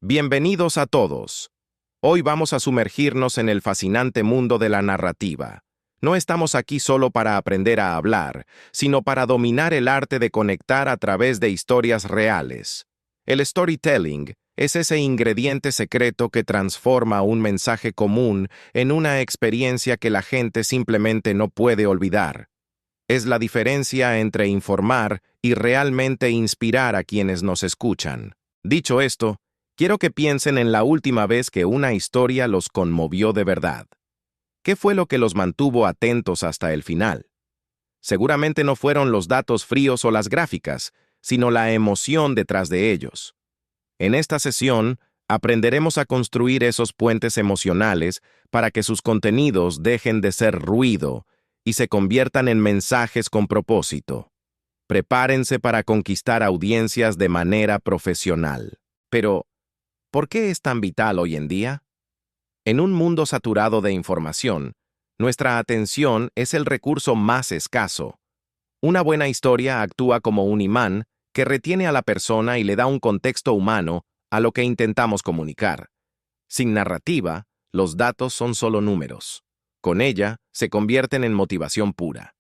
Bienvenidos a todos. Hoy vamos a sumergirnos en el fascinante mundo de la narrativa. No estamos aquí solo para aprender a hablar, sino para dominar el arte de conectar a través de historias reales. El storytelling es ese ingrediente secreto que transforma un mensaje común en una experiencia que la gente simplemente no puede olvidar. Es la diferencia entre informar y realmente inspirar a quienes nos escuchan. Dicho esto, quiero que piensen en la última vez que una historia los conmovió de verdad. ¿Qué fue lo que los mantuvo atentos hasta el final? Seguramente no fueron los datos fríos o las gráficas, sino la emoción detrás de ellos. En esta sesión, aprenderemos a construir esos puentes emocionales para que sus contenidos dejen de ser ruido y se conviertan en mensajes con propósito. Prepárense para conquistar audiencias de manera profesional. Pero, ¿por qué es tan vital hoy en día? En un mundo saturado de información, nuestra atención es el recurso más escaso. Una buena historia actúa como un imán que retiene a la persona y le da un contexto humano a lo que intentamos comunicar. Sin narrativa, los datos son solo números. Con ella, se convierten en motivación pura.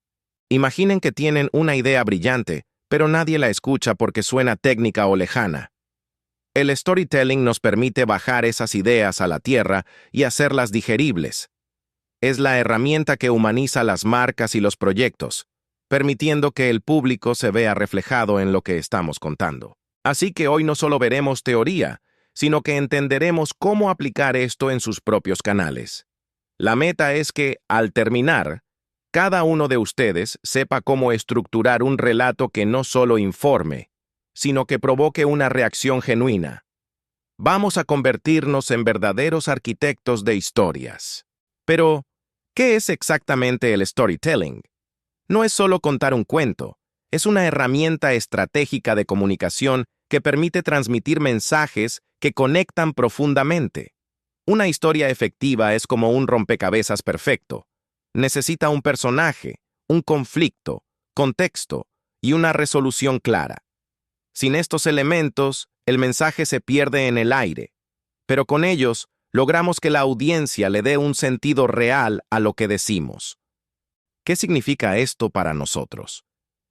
Imaginen que tienen una idea brillante, pero nadie la escucha porque suena técnica o lejana. El storytelling nos permite bajar esas ideas a la tierra y hacerlas digeribles. Es la herramienta que humaniza las marcas y los proyectos, permitiendo que el público se vea reflejado en lo que estamos contando. Así que hoy no solo veremos teoría, sino que entenderemos cómo aplicar esto en sus propios canales. La meta es que, al terminar, cada uno de ustedes sepa cómo estructurar un relato que no solo informe, sino que provoque una reacción genuina. Vamos a convertirnos en verdaderos arquitectos de historias. Pero, ¿qué es exactamente el storytelling? No es solo contar un cuento, es una herramienta estratégica de comunicación que permite transmitir mensajes que conectan profundamente. Una historia efectiva es como un rompecabezas perfecto. Necesita un personaje, un conflicto, contexto y una resolución clara. Sin estos elementos, el mensaje se pierde en el aire, pero con ellos logramos que la audiencia le dé un sentido real a lo que decimos. ¿Qué significa esto para nosotros?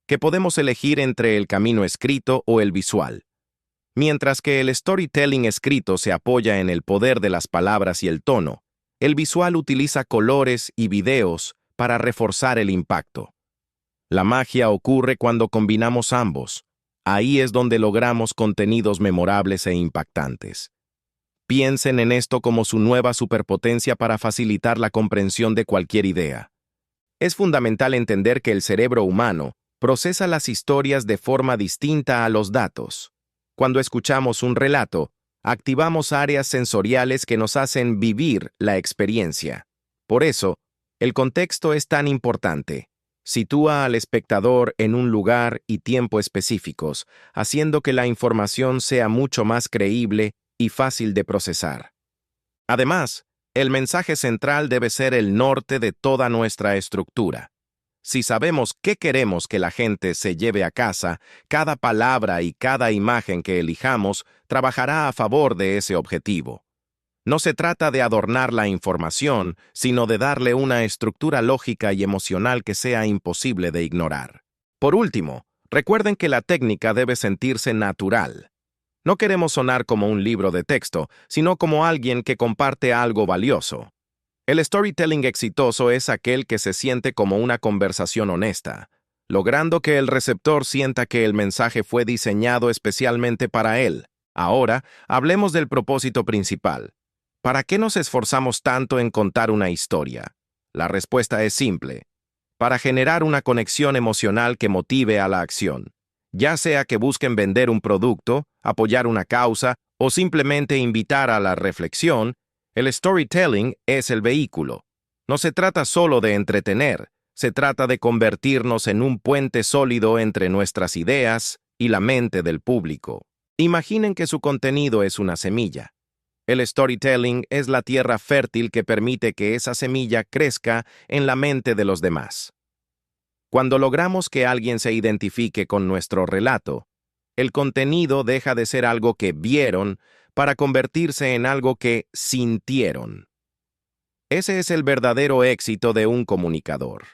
Que podemos elegir entre el camino escrito o el visual. Mientras que el storytelling escrito se apoya en el poder de las palabras y el tono, el visual utiliza colores y videos para reforzar el impacto. La magia ocurre cuando combinamos ambos. Ahí es donde logramos contenidos memorables e impactantes. Piensen en esto como su nueva superpotencia para facilitar la comprensión de cualquier idea. Es fundamental entender que el cerebro humano procesa las historias de forma distinta a los datos. Cuando escuchamos un relato, activamos áreas sensoriales que nos hacen vivir la experiencia. Por eso, el contexto es tan importante. Sitúa al espectador en un lugar y tiempo específicos, haciendo que la información sea mucho más creíble y fácil de procesar. Además, el mensaje central debe ser el norte de toda nuestra estructura. Si sabemos qué queremos que la gente se lleve a casa, cada palabra y cada imagen que elijamos trabajará a favor de ese objetivo. No se trata de adornar la información, sino de darle una estructura lógica y emocional que sea imposible de ignorar. Por último, recuerden que la técnica debe sentirse natural. No queremos sonar como un libro de texto, sino como alguien que comparte algo valioso. El storytelling exitoso es aquel que se siente como una conversación honesta, logrando que el receptor sienta que el mensaje fue diseñado especialmente para él. Ahora, hablemos del propósito principal. ¿Para qué nos esforzamos tanto en contar una historia? La respuesta es simple. Para generar una conexión emocional que motive a la acción. Ya sea que busquen vender un producto, apoyar una causa o simplemente invitar a la reflexión, el storytelling es el vehículo. No se trata solo de entretener, se trata de convertirnos en un puente sólido entre nuestras ideas y la mente del público. Imaginen que su contenido es una semilla. El storytelling es la tierra fértil que permite que esa semilla crezca en la mente de los demás. Cuando logramos que alguien se identifique con nuestro relato, el contenido deja de ser algo que vieron para convertirse en algo que sintieron. Ese es el verdadero éxito de un comunicador.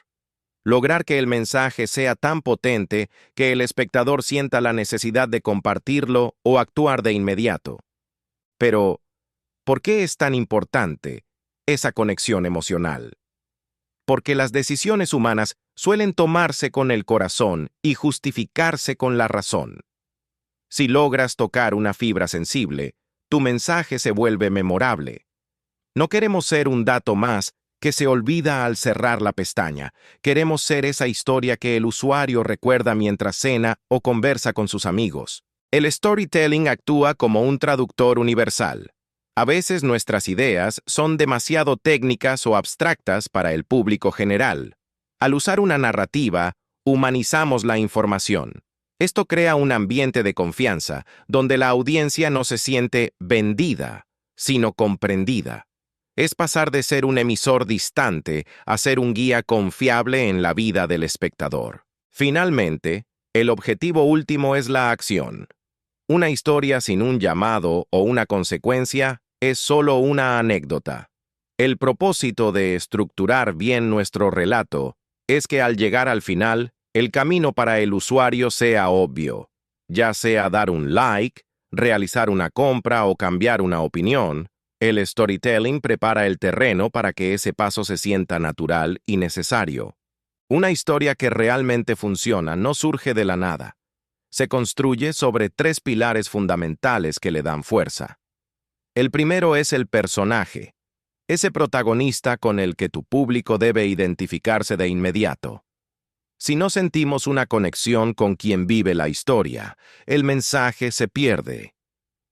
Lograr que el mensaje sea tan potente que el espectador sienta la necesidad de compartirlo o actuar de inmediato. Pero, ¿por qué es tan importante esa conexión emocional? Porque las decisiones humanas suelen tomarse con el corazón y justificarse con la razón. Si logras tocar una fibra sensible, tu mensaje se vuelve memorable. No queremos ser un dato más que se olvida al cerrar la pestaña. Queremos ser esa historia que el usuario recuerda mientras cena o conversa con sus amigos. El storytelling actúa como un traductor universal. A veces nuestras ideas son demasiado técnicas o abstractas para el público general. Al usar una narrativa, humanizamos la información. Esto crea un ambiente de confianza, donde la audiencia no se siente vendida, sino comprendida. Es pasar de ser un emisor distante a ser un guía confiable en la vida del espectador. Finalmente, el objetivo último es la acción. Una historia sin un llamado o una consecuencia es solo una anécdota. El propósito de estructurar bien nuestro relato es que al llegar al final, el camino para el usuario sea obvio, ya sea dar un like, realizar una compra o cambiar una opinión. El storytelling prepara el terreno para que ese paso se sienta natural y necesario. Una historia que realmente funciona no surge de la nada. Se construye sobre 3 pilares fundamentales que le dan fuerza. El primero es el personaje, ese protagonista con el que tu público debe identificarse de inmediato. Si no sentimos una conexión con quien vive la historia, el mensaje se pierde.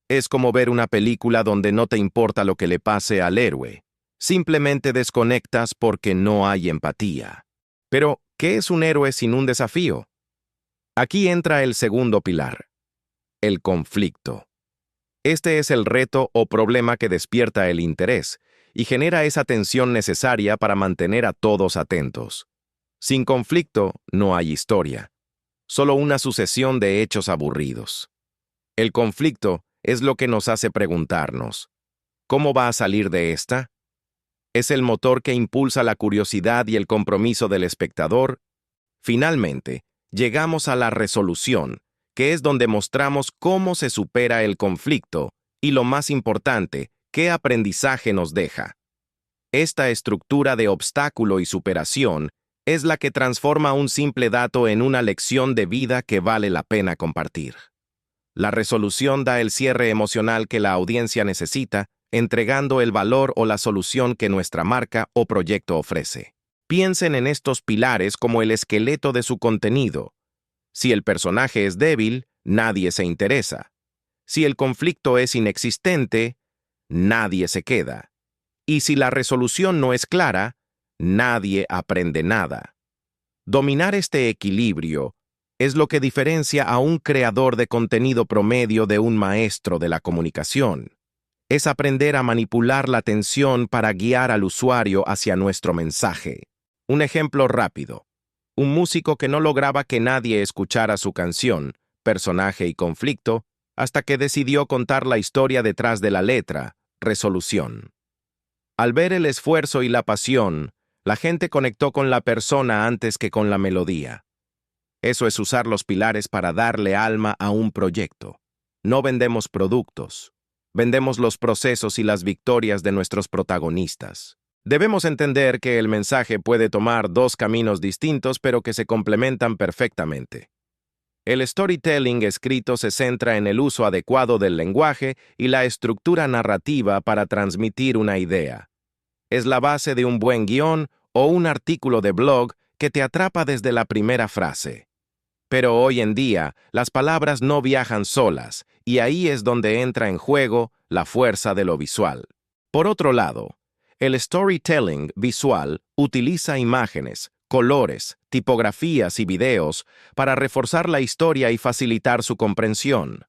Es como ver una película donde no te importa lo que le pase al héroe. Simplemente desconectas porque no hay empatía. Pero, ¿qué es un héroe sin un desafío? Aquí entra el segundo pilar, el conflicto. Este es el reto o problema que despierta el interés y genera esa tensión necesaria para mantener a todos atentos. Sin conflicto no hay historia, solo una sucesión de hechos aburridos. El conflicto es lo que nos hace preguntarnos, ¿cómo va a salir de esta? Es el motor que impulsa la curiosidad y el compromiso del espectador. Finalmente, llegamos a la resolución, que es donde mostramos cómo se supera el conflicto y, lo más importante, qué aprendizaje nos deja. Esta estructura de obstáculo y superación es la que transforma un simple dato en una lección de vida que vale la pena compartir. La resolución da el cierre emocional que la audiencia necesita, entregando el valor o la solución que nuestra marca o proyecto ofrece. Piensen en estos pilares como el esqueleto de su contenido. Si el personaje es débil, nadie se interesa. Si el conflicto es inexistente, nadie se queda. Y si la resolución no es clara, nadie aprende nada. Dominar este equilibrio es lo que diferencia a un creador de contenido promedio de un maestro de la comunicación. Es aprender a manipular la atención para guiar al usuario hacia nuestro mensaje. Un ejemplo rápido. Un músico que no lograba que nadie escuchara su canción, personaje y conflicto, hasta que decidió contar la historia detrás de la letra, resolución. Al ver el esfuerzo y la pasión, la gente conectó con la persona antes que con la melodía. Eso es usar los pilares para darle alma a un proyecto. No vendemos productos, vendemos los procesos y las victorias de nuestros protagonistas. Debemos entender que el mensaje puede tomar 2 caminos distintos, pero que se complementan perfectamente. El storytelling escrito se centra en el uso adecuado del lenguaje y la estructura narrativa para transmitir una idea. Es la base de un buen guión o un artículo de blog que te atrapa desde la primera frase. Pero hoy en día, las palabras no viajan solas, y ahí es donde entra en juego la fuerza de lo visual. Por otro lado, el storytelling visual utiliza imágenes, colores, tipografías y videos para reforzar la historia y facilitar su comprensión.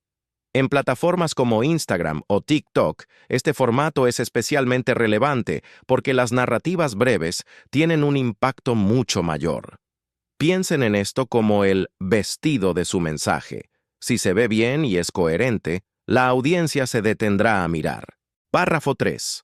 En plataformas como Instagram o TikTok, este formato es especialmente relevante porque las narrativas breves tienen un impacto mucho mayor. Piensen en esto como el vestido de su mensaje. Si se ve bien y es coherente, la audiencia se detendrá a mirar. Párrafo 3.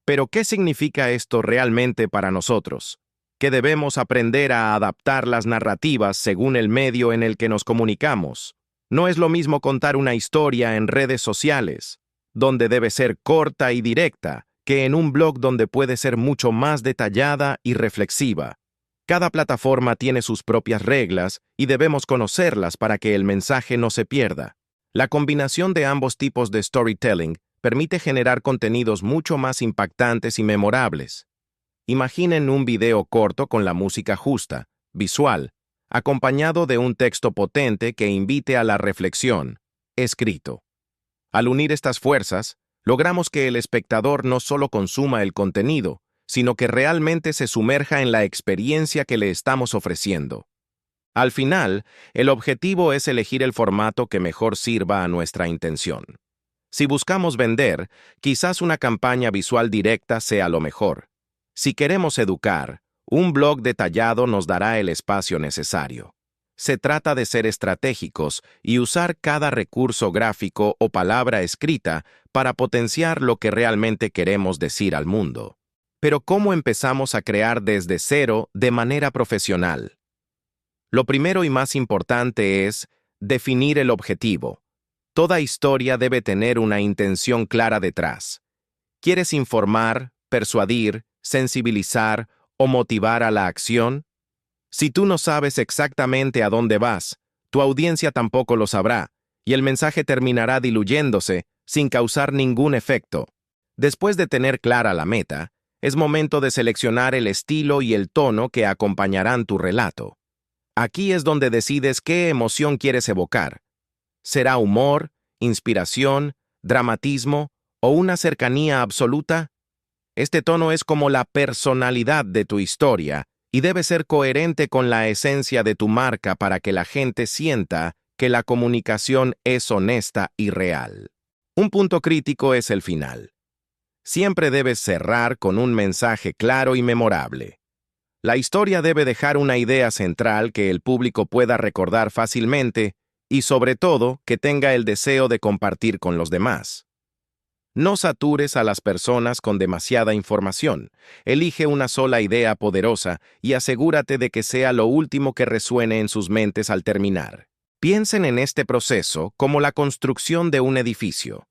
Pero, ¿qué significa esto realmente para nosotros? Que debemos aprender a adaptar las narrativas según el medio en el que nos comunicamos. No es lo mismo contar una historia en redes sociales, donde debe ser corta y directa, que en un blog donde puede ser mucho más detallada y reflexiva. Cada plataforma tiene sus propias reglas y debemos conocerlas para que el mensaje no se pierda. La combinación de ambos tipos de storytelling permite generar contenidos mucho más impactantes y memorables. Imaginen un video corto con la música justa, visual, acompañado de un texto potente que invite a la reflexión, escrito. Al unir estas fuerzas, logramos que el espectador no solo consuma el contenido, sino que realmente se sumerja en la experiencia que le estamos ofreciendo. Al final, el objetivo es elegir el formato que mejor sirva a nuestra intención. Si buscamos vender, quizás una campaña visual directa sea lo mejor. Si queremos educar, un blog detallado nos dará el espacio necesario. Se trata de ser estratégicos y usar cada recurso gráfico o palabra escrita para potenciar lo que realmente queremos decir al mundo. Pero ¿cómo empezamos a crear desde cero de manera profesional? Lo primero y más importante es definir el objetivo. Toda historia debe tener una intención clara detrás. ¿Quieres informar, persuadir, sensibilizar o motivar a la acción? Si tú no sabes exactamente a dónde vas, tu audiencia tampoco lo sabrá, y el mensaje terminará diluyéndose sin causar ningún efecto. Después de tener clara la meta, es momento de seleccionar el estilo y el tono que acompañarán tu relato. Aquí es donde decides qué emoción quieres evocar. ¿Será humor, inspiración, dramatismo o una cercanía absoluta? Este tono es como la personalidad de tu historia y debe ser coherente con la esencia de tu marca para que la gente sienta que la comunicación es honesta y real. Un punto crítico es el final. Siempre debes cerrar con un mensaje claro y memorable. La historia debe dejar una idea central que el público pueda recordar fácilmente y, sobre todo, que tenga el deseo de compartir con los demás. No satures a las personas con demasiada información. Elige una sola idea poderosa y asegúrate de que sea lo último que resuene en sus mentes al terminar. Piensen en este proceso como la construcción de un edificio.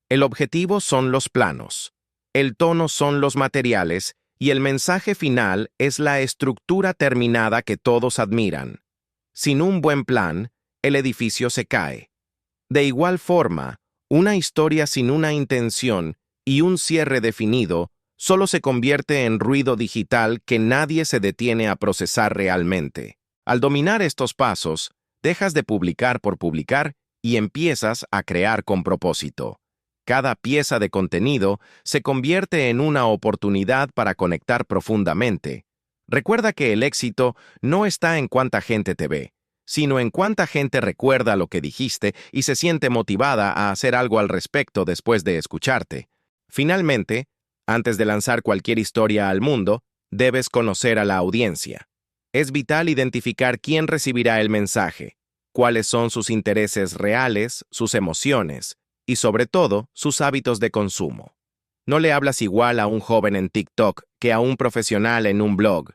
El objetivo son los planos, el tono son los materiales y el mensaje final es la estructura terminada que todos admiran. Sin un buen plan, el edificio se cae. De igual forma, una historia sin una intención y un cierre definido solo se convierte en ruido digital que nadie se detiene a procesar realmente. Al dominar estos pasos, dejas de publicar por publicar y empiezas a crear con propósito. Cada pieza de contenido se convierte en una oportunidad para conectar profundamente. Recuerda que el éxito no está en cuánta gente te ve, sino en cuánta gente recuerda lo que dijiste y se siente motivada a hacer algo al respecto después de escucharte. Finalmente, antes de lanzar cualquier historia al mundo, debes conocer a la audiencia. Es vital identificar quién recibirá el mensaje, cuáles son sus intereses reales, sus emociones y, sobre todo, sus hábitos de consumo. No le hablas igual a un joven en TikTok que a un profesional en un blog.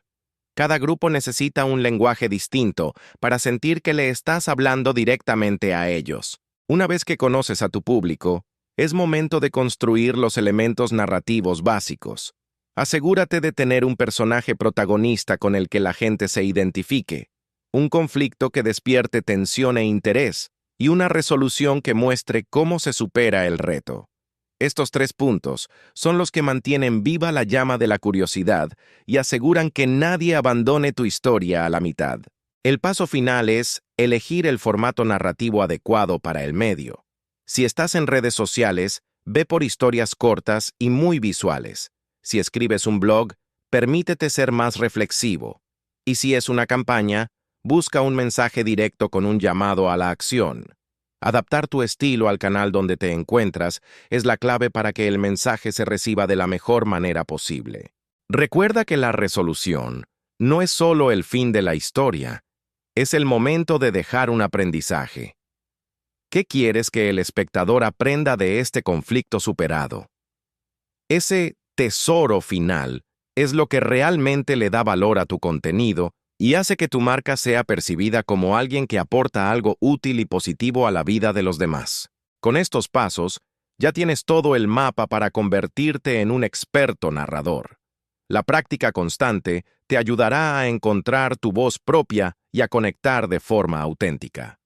Cada grupo necesita un lenguaje distinto para sentir que le estás hablando directamente a ellos. Una vez que conoces a tu público, es momento de construir los elementos narrativos básicos. Asegúrate de tener un personaje protagonista con el que la gente se identifique, un conflicto que despierte tensión e interés, y una resolución que muestre cómo se supera el reto. Estos 3 puntos son los que mantienen viva la llama de la curiosidad y aseguran que nadie abandone tu historia a la mitad. El paso final es elegir el formato narrativo adecuado para el medio. Si estás en redes sociales, ve por historias cortas y muy visuales. Si escribes un blog, permítete ser más reflexivo. Y si es una campaña, busca un mensaje directo con un llamado a la acción. Adaptar tu estilo al canal donde te encuentras es la clave para que el mensaje se reciba de la mejor manera posible. Recuerda que la resolución no es solo el fin de la historia, es el momento de dejar un aprendizaje. ¿Qué quieres que el espectador aprenda de este conflicto superado? Ese tesoro final es lo que realmente le da valor a tu contenido y hace que tu marca sea percibida como alguien que aporta algo útil y positivo a la vida de los demás. Con estos pasos, ya tienes todo el mapa para convertirte en un experto narrador. La práctica constante te ayudará a encontrar tu voz propia y a conectar de forma auténtica.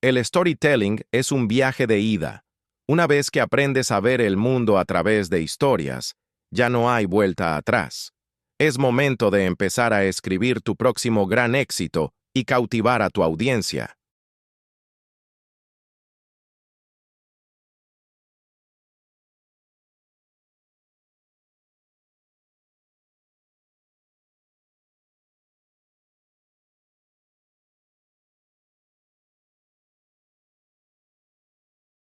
El storytelling es un viaje de ida. Una vez que aprendes a ver el mundo a través de historias, ya no hay vuelta atrás. Es momento de empezar a escribir tu próximo gran éxito y cautivar a tu audiencia.